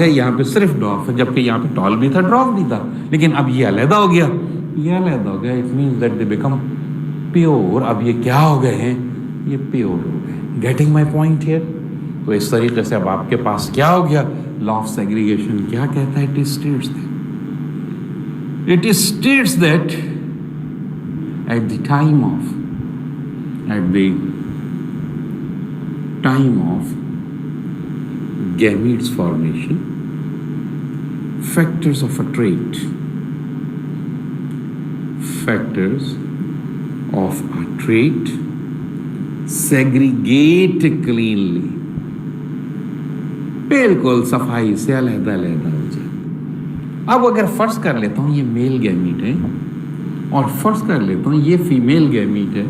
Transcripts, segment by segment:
है, यहाँ पे सिर्फ ड्रॉफ है, जबकि यहाँ पे टॉल भी था, ड्रॉफ भी था, लेकिन अब ये अलहदा हो गया, ये अलहदा हो गया। It means that they become pure. अब ये क्या हो गए हैं, ये प्योर हो गए। Getting my point here. तो इस तरीके से अब आपके पास क्या हो गया, लॉ ऑफ सेग्रीगेशन क्या कहता है, it states that at the time of gametes formation, factors of a trait segregate cleanly, बिल्कुल सफाई से अलहदा अलहदा हो जाए। अब अगर फर्ज कर लेता हूं ये मेल गैमीट है और फर्ज कर लेता हूं ये फीमेल गैमीट है,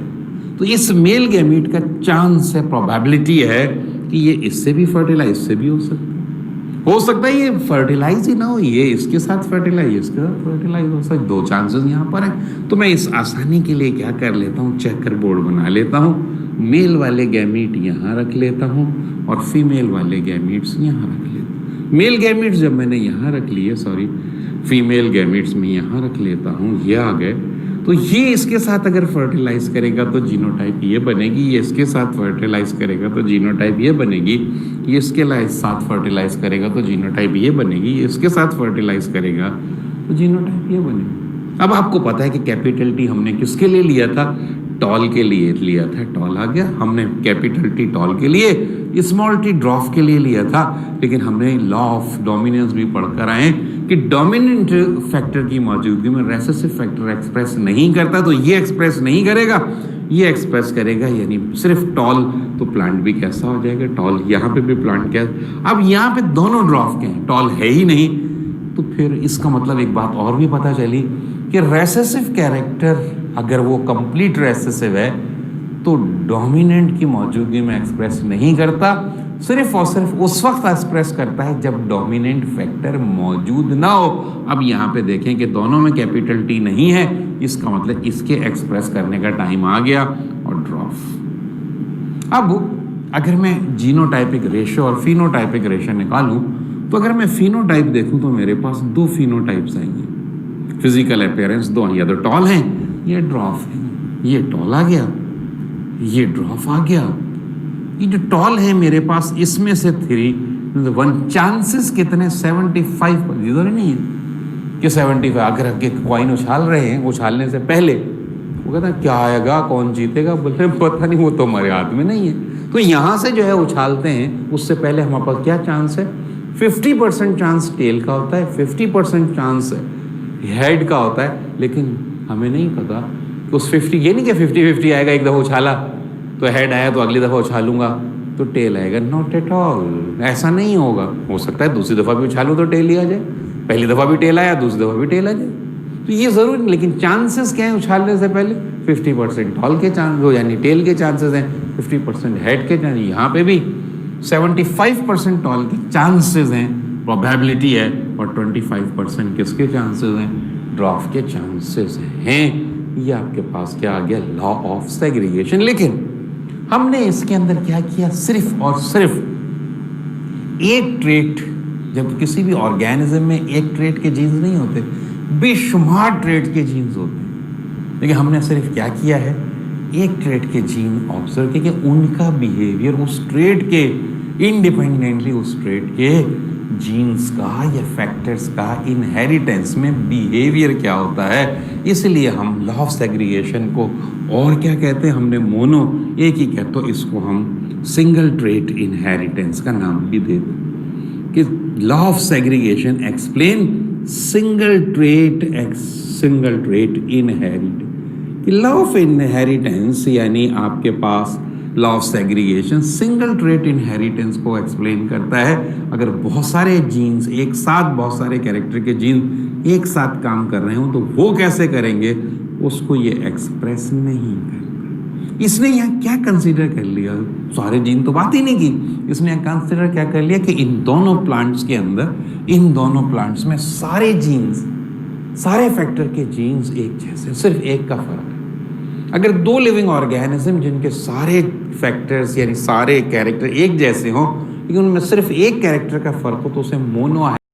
तो इस मेल गैमीट का चांस है, प्रोबेबिलिटी है कि ये इससे भी फर्टिलाइज, इससे भी हो सकता है ये फर्टिलाइज ही ना हो, ये इसके साथ फर्टिलाइज, इसके साथ फर्टिलाइज हो सकता है। दो चांसेस यहाँ पर हैं। तो मैं इस आसानी के लिए क्या कर लेता हूँ, चेकर बोर्ड बना लेता हूँ। मेल वाले गैमीट यहाँ रख लेता हूँ और फीमेल वाले गैमीट्स यहाँ रख लेता हूँ। मेल गैमीट्स जब मैंने यहाँ रख लिए, फीमेल गैमीट्स में यहाँ रख लेता हूँ, ये आ गए। तो ये इसके साथ अगर फर्टिलाइज करेगा तो जीनोटाइप ये बनेगी, ये इसके साथ फर्टिलाइज करेगा तो जीनोटाइप ये बनेगी, ये इसके साथ फर्टिलाइज करेगा तो जीनोटाइप ये बनेगी, ये इसके साथ फर्टिलाइज करेगा तो जीनोटाइप ये बनेगी। अब आपको पता है कि कैपिटल टी हमने किसके लिए लिया था, टॉल के लिए लिया था, टॉल आ गया। हमने कैपिटल टी टॉल के लिए, स्मॉल टी ड्रॉफ के लिए लिया था, लेकिन हमने लॉ ऑफ डोमिनेंस भी पढ़कर आए कि डोमिनेंट फैक्टर की मौजूदगी में रेसेसिव फैक्टर एक्सप्रेस नहीं करता, तो ये एक्सप्रेस नहीं करेगा, ये एक्सप्रेस करेगा, यानी सिर्फ टॉल। तो प्लांट भी कैसा हो जाएगा, टॉल। यहाँ पे भी प्लांट क्या, अब यहाँ पे दोनों ड्रॉफ के हैं, टॉल है ही नहीं। तो फिर इसका मतलब एक बात और भी पता चली कि रेसेसिव कैरेक्टर अगर वो कंप्लीट रेसेसिव है तो डोमिनेंट की मौजूदगी में एक्सप्रेस नहीं करता, सिर्फ और सिर्फ उस वक्त एक्सप्रेस करता है जब डोमिनेंट फैक्टर मौजूद ना हो। अब यहाँ पे देखें कि दोनों में कैपिटल टी नहीं है, इसका मतलब इसके एक्सप्रेस करने का टाइम आ गया और ड्रॉफ। अब अगर मैं जीनोटाइपिक रेशियो और फिनोटाइपिक रेशियो निकालूं, तो अगर मैं फिनोटाइप देखूं तो मेरे पास दो फिनोटाइप्स आएंगे, फिजिकल अपीयरेंस दो, या तो टॉल हैं या ड्रॉफ है। ये टॉल आ गया, ये ड्रॉफ आ गया। ये जो टॉल है मेरे पास, इसमें से 1 चांसेस कितने, 75 इधर नहीं है कि 75। अगर कॉइन उछाल रहे हैं, उछालने से पहले वो कहता है क्या आएगा, कौन जीतेगा, बोलते हैं पता नहीं, वो तो हमारे हाथ में नहीं है। तो यहाँ से जो है उछालते हैं, उससे पहले हमारे पास क्या चांस है, 50% चांस टेल का होता है, 50% चांस हेड का होता है। लेकिन हमें नहीं पता कि उस 50, ये नहीं कि 50-50 आएगा, एक दफ़ा उछाला तो हेड आया तो अगली दफ़ा उछालूंगा तो टेल आएगा, नॉट एट ऑल, ऐसा नहीं होगा। हो सकता है दूसरी दफ़ा भी उछालूँ तो टेल ही आ जाए, पहली दफ़ा भी टेल आया, दूसरी दफ़ा भी टेल आ जाए, तो ये ज़रूरी नहीं। लेकिन चांसेस क्या है उछालने से पहले, 50% टॉल के चांस हो, यानी टेल के चांसेस हैं, 50% हेड के चांस। यहाँ पे भी 75% टॉल के चांसेस हैं, प्रोबेबिलिटी है, और 25% किसके चांसेस हैं, ड्रॉफ के चांसेस हैं। ये आपके पास क्या आ गया, लॉ ऑफ सेग्रीगेशन। लेकिन हमने इसके अंदर क्या किया, सिर्फ और सिर्फ एक ट्रेट, जब किसी भी ऑर्गेनिज्म में एक ट्रेट के जीन्स नहीं होते, बेशुमार ट्रेट के जीन्स होते हैं, लेकिन हमने सिर्फ क्या किया है, एक ट्रेट के जीन ऑब्जर्व किए कि उनका बिहेवियर उस ट्रेट के इंडिपेंडेंटली, उस ट्रेट के जीन्स का या फैक्टर्स का इनहेरिटेंस में बिहेवियर क्या होता है। इसलिए हम लॉ ऑफ सेग्रीगेशन को और क्या कहते हैं, हमने मोनो एक ही कहते, तो इसको हम सिंगल ट्रेट इनहेरिटेंस का नाम भी दे दें कि law of segregation explain single trait inheritance. Law of inheritance यानी आपके पास law of segregation single trait inheritance को एक्सप्लेन करता है। अगर बहुत सारे जीन्स एक साथ, बहुत सारे कैरेक्टर के जीन एक साथ काम कर रहे हो तो वो कैसे करेंगे, उसको ये एक्सप्रेस नहीं करता। इसने यहाँ क्या कंसीडर कर लिया, सारे जीन तो बात ही नहीं की, इसने यहाँ कंसीडर क्या कर लिया कि इन दोनों प्लांट्स के अंदर, इन दोनों प्लांट्स में सारे जीन्स, सारे फैक्टर के जीन्स एक जैसे, सिर्फ एक का फर्क है। अगर दो लिविंग ऑर्गेनिज्म जिनके सारे फैक्टर्स यानी सारे कैरेक्टर एक जैसे हों, लेकिन उनमें सिर्फ एक कैरेक्टर का फर्क हो तो उसे मोनो